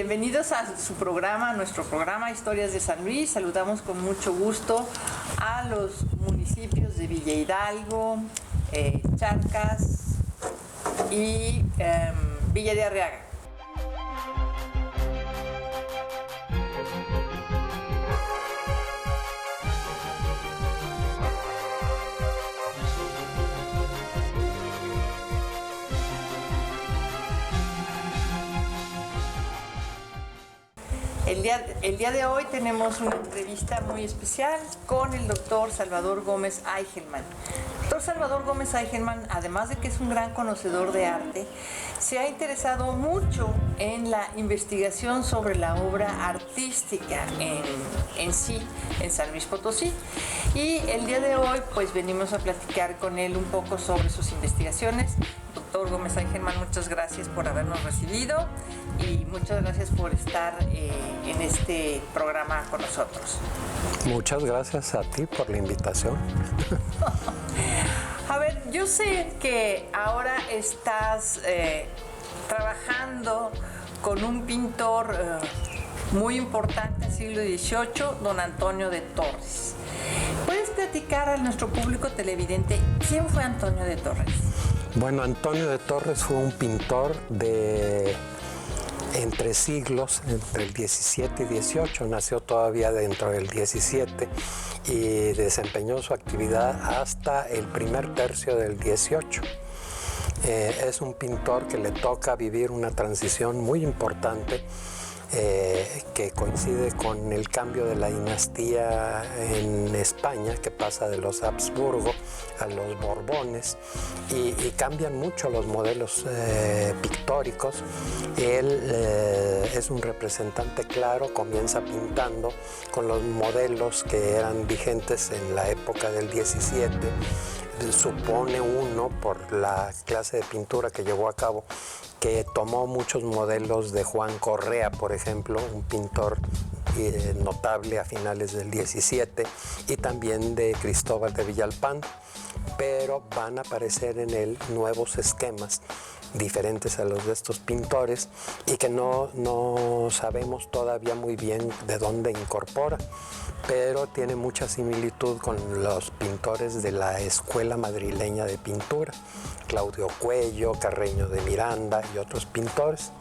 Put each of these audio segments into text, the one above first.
Bienvenidos a su programa, nuestro programa Historias de San Luis. Saludamos con mucho gusto a los municipios de Villa Hidalgo, Charcas y Villa de Arriaga. El día de hoy tenemos una entrevista muy especial con el doctor Salvador Gómez Aigelman. El doctor Salvador Gómez Aigelman, además de que es un gran conocedor de arte, se ha interesado mucho en la investigación sobre la obra artística en sí, en San Luis Potosí. Y el día de hoy, pues venimos a platicar con él un poco sobre sus investigaciones. Doctor Gómez Aigelman, muchas gracias por habernos recibido y muchas gracias por estar en este programa con nosotros. Muchas gracias a ti por la invitación. A ver, yo sé que ahora estás trabajando con un pintor muy importante del siglo XVIII, don Antonio de Torres. ¿Puedes platicar a nuestro público televidente quién fue Antonio de Torres? Bueno, Antonio de Torres fue un pintor de entre siglos, entre el 17 y 18, nació todavía dentro del 17 y desempeñó su actividad hasta el primer tercio del 18. Es un pintor que le toca vivir una transición muy importante que coincide con el cambio de la dinastía en España, que pasa de los Habsburgo a los Borbones y cambian mucho los modelos pictóricos. Él es un representante claro, comienza pintando con los modelos que eran vigentes en la época del 17. Supone uno, por la clase de pintura que llevó a cabo, que tomó muchos modelos de Juan Correa, por ejemplo, un pintor notable a finales del 17, y también de Cristóbal de Villalpando, pero van a aparecer en él nuevos esquemas diferentes a los de estos pintores y que no sabemos todavía muy bien de dónde incorpora, pero tiene mucha similitud con los pintores de la escuela madrileña de pintura, Claudio Cuello, Carreño de Miranda y otros pintores.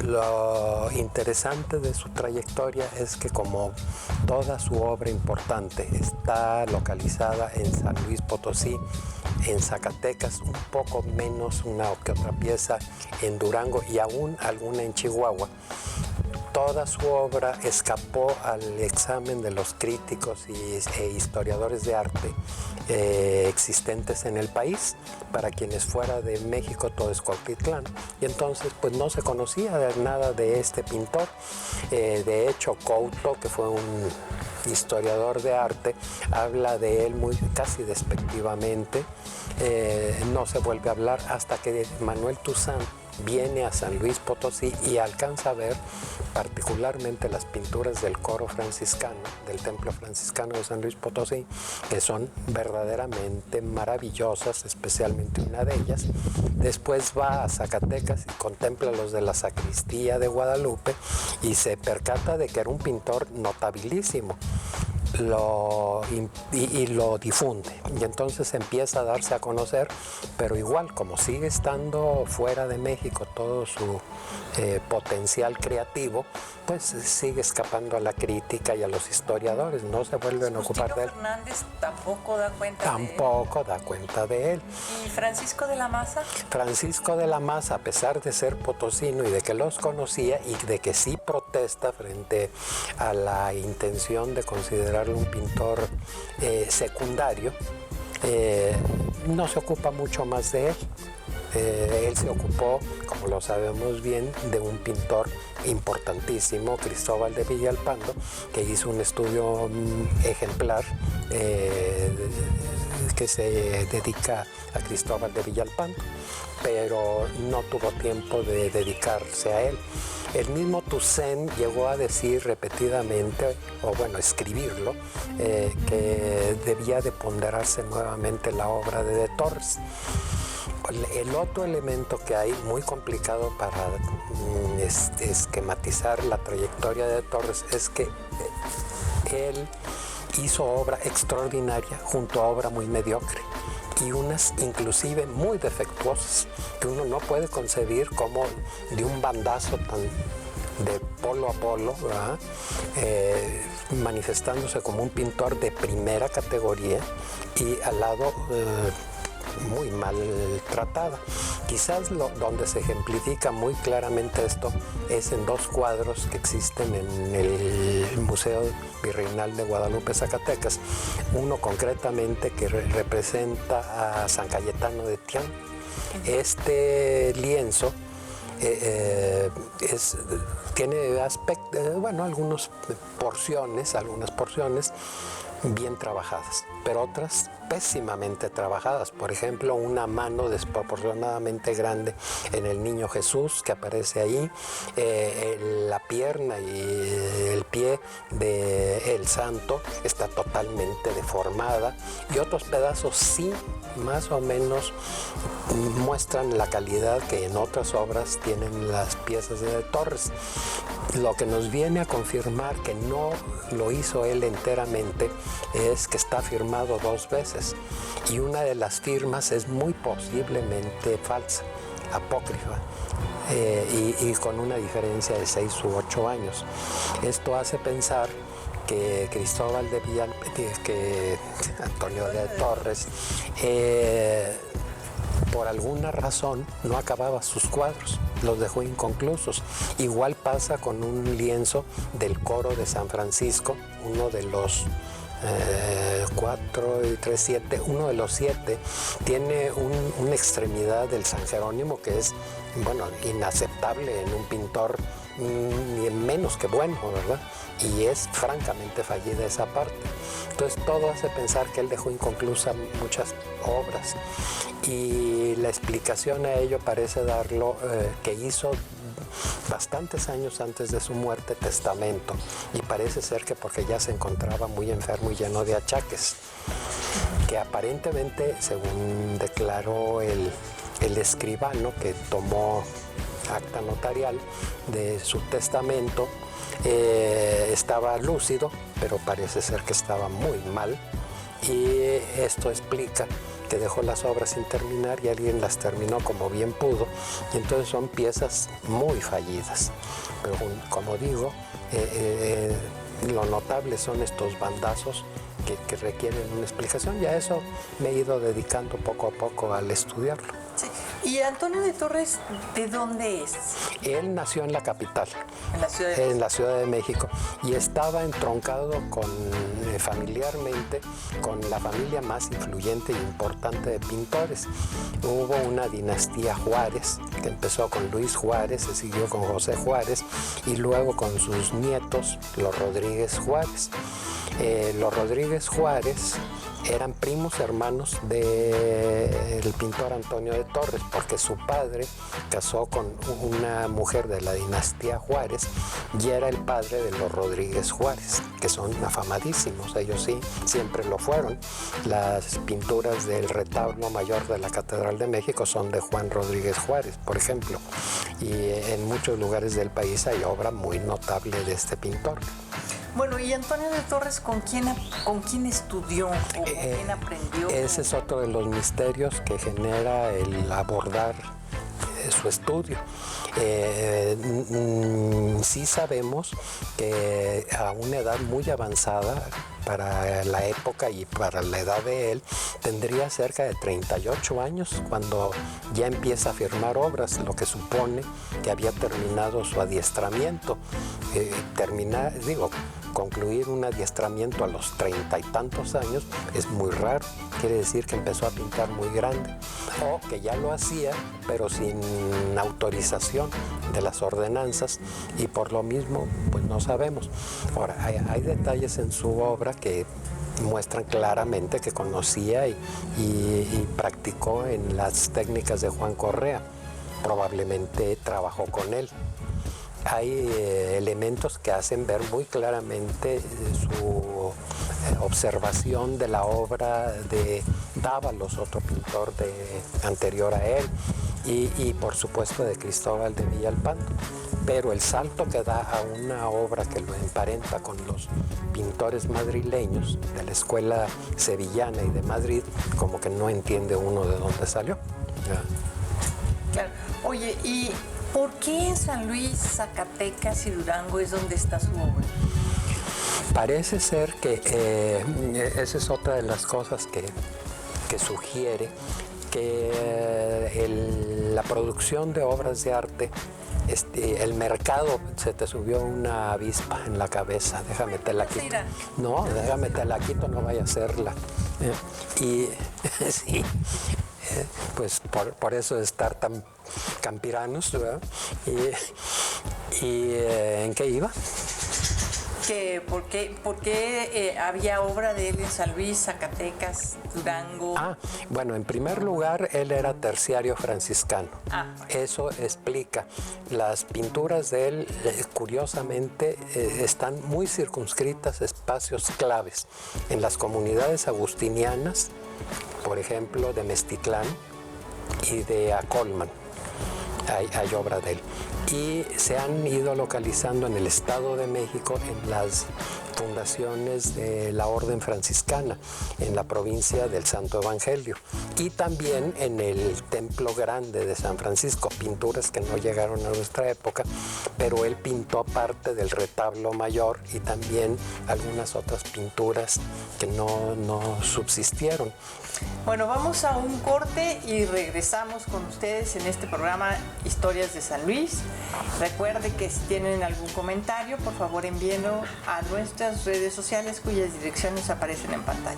Lo interesante de su trayectoria es que, como toda su obra importante está localizada en San Luis Potosí, en Zacatecas, un poco menos una que otra pieza en Durango y aún alguna en Chihuahua, toda su obra escapó al examen de los críticos e historiadores de arte existentes en el país. Para quienes fuera de México todo es Cuautitlán, y entonces pues no se conocía nada de este pintor. De hecho, Couto, que fue un historiador de arte, habla de él casi despectivamente. No se vuelve a hablar hasta que Manuel Toussaint viene a San Luis Potosí y alcanza a ver particularmente las pinturas del coro franciscano, del templo franciscano de San Luis Potosí, que son verdaderamente maravillosas, especialmente una de ellas. Después va a Zacatecas y contempla los de la sacristía de Guadalupe y se percata de que era un pintor notabilísimo. Lo difunde y entonces empieza a darse a conocer, pero igual, como sigue estando fuera de México todo su potencial creativo, pues sigue escapando a la crítica y a los historiadores, no se vuelven a ocupar de él. Fernández tampoco da cuenta de él. ¿Y Francisco de la Maza? Francisco de la Maza, a pesar de ser potosino y de que los conocía y de que sí protesta frente a la intención de considerarlo un pintor secundario, no se ocupa mucho más de él. Él se ocupó, como lo sabemos bien, de un pintor importantísimo, Cristóbal de Villalpando, que hizo un estudio ejemplar que se dedica a Cristóbal de Villalpando, pero no tuvo tiempo de dedicarse a él. El mismo Toussaint llegó a decir repetidamente, o bueno, escribirlo, que debía de ponderarse nuevamente la obra de Torres. El otro elemento que hay muy complicado para esquematizar la trayectoria de Torres es que él hizo obra extraordinaria junto a obra muy mediocre y unas inclusive muy defectuosas que uno no puede concebir como de un bandazo tan de polo a polo, manifestándose como un pintor de primera categoría y al lado muy mal tratada. Quizás donde se ejemplifica muy claramente esto es en dos cuadros que existen en el Museo Virreinal de Guadalupe, Zacatecas. Uno concretamente que representa a San Cayetano de Tián. Este lienzo tiene algunas porciones bien trabajadas, pero otras pésimamente trabajadas. Por ejemplo, una mano desproporcionadamente grande en el Niño Jesús que aparece ahí, la pierna y el pie del santo está totalmente deformada y otros pedazos sí más o menos muestran la calidad que en otras obras tienen las piezas de Torres. Lo que nos viene a confirmar que no lo hizo él enteramente es que está firmado 2 veces y una de las firmas es muy posiblemente falsa, apócrifa. Y con una diferencia de 6 u 8 años. Esto hace pensar que Cristóbal de que Antonio de Torres, por alguna razón no acababa sus cuadros, los dejó inconclusos. Igual pasa con un lienzo del coro de San Francisco, uno de los 4 y 3, 7, uno de los 7 tiene una extremidad del San Jerónimo que es, inaceptable en un pintor ni menos que bueno, ¿verdad? Y es francamente fallida esa parte. Entonces todo hace pensar que él dejó inconclusa muchas obras y la explicación a ello parece darlo que hizo bastantes años antes de su muerte testamento y parece ser que porque ya se encontraba muy enfermo y lleno de achaques, que aparentemente, según declaró el escribano que tomó acta notarial de su testamento, estaba lúcido, pero parece ser que estaba muy mal y esto explica que dejó las obras sin terminar y alguien las terminó como bien pudo y entonces son piezas muy fallidas. Pero como digo, lo notable son estos bandazos que requieren una explicación y a eso me he ido dedicando poco a poco al estudiarlo. Sí. ¿Y Antonio de Torres de dónde es? Él nació en la capital, en la Ciudad de México, y estaba entroncado familiarmente con la familia más influyente e importante de pintores. Hubo una dinastía Juárez que empezó con Luis Juárez, se siguió con José Juárez y luego con sus nietos, los Rodríguez Juárez. Los Rodríguez Juárez eran primos hermanos del pintor Antonio de Torres, porque su padre casó con una mujer de la dinastía Juárez y era el padre de los Rodríguez Juárez, que son afamadísimos, ellos sí, siempre lo fueron. Las pinturas del retablo mayor de la Catedral de México son de Juan Rodríguez Juárez, por ejemplo, y en muchos lugares del país hay obra muy notable de este pintor. Bueno, ¿y Antonio de Torres con quién estudió o con quién aprendió? Ese es otro de los misterios que genera el abordar su estudio. Sí sabemos que a una edad muy avanzada para la época y para la edad de él, tendría cerca de 38 años cuando ya empieza a firmar obras, lo que supone que había terminado su adiestramiento. Concluir un adiestramiento a los 30 y tantos años es muy raro, quiere decir que empezó a pintar muy grande, o que ya lo hacía, pero sin autorización de las ordenanzas, y por lo mismo, pues no sabemos. Ahora, hay detalles en su obra que muestran claramente que conocía y practicó en las técnicas de Juan Correa, probablemente trabajó con él. Hay elementos que hacen ver muy claramente su observación de la obra de Dávalos, otro pintor anterior a él, y por supuesto de Cristóbal de Villalpando. Pero el salto que da a una obra que lo emparenta con los pintores madrileños de la escuela sevillana y de Madrid, como que no entiende uno de dónde salió. Claro. Oye, ¿y por qué en San Luis, Zacatecas y Durango es donde está su obra? Parece ser que esa es otra de las cosas que sugiere que la producción de obras de arte, el mercado, se te subió una avispa en la cabeza, déjame te la quito. No, déjame te la quito, no vaya a hacerla. Y sí, pues por eso de estar tan campiranos, ¿verdad? Y ¿en qué iba? ¿Por qué había obra de él en San Luis, Zacatecas, Durango? Bueno, en primer lugar, él era terciario franciscano. Eso explica. Las pinturas de él, curiosamente, están muy circunscritas a espacios claves. En las comunidades agustinianas, por ejemplo, de Meztitlán y de Acolman, hay obra de él. Y se han ido localizando en el Estado de México en las fundaciones de la Orden Franciscana, en la provincia del Santo Evangelio, y también en el Templo Grande de San Francisco, pinturas que no llegaron a nuestra época, pero él pintó parte del retablo mayor y también algunas otras pinturas que no subsistieron. Bueno, vamos a un corte y regresamos con ustedes en este programa Historias de San Luis. Recuerde que si tienen algún comentario, por favor envíenlo a nuestras redes sociales cuyas direcciones aparecen en pantalla.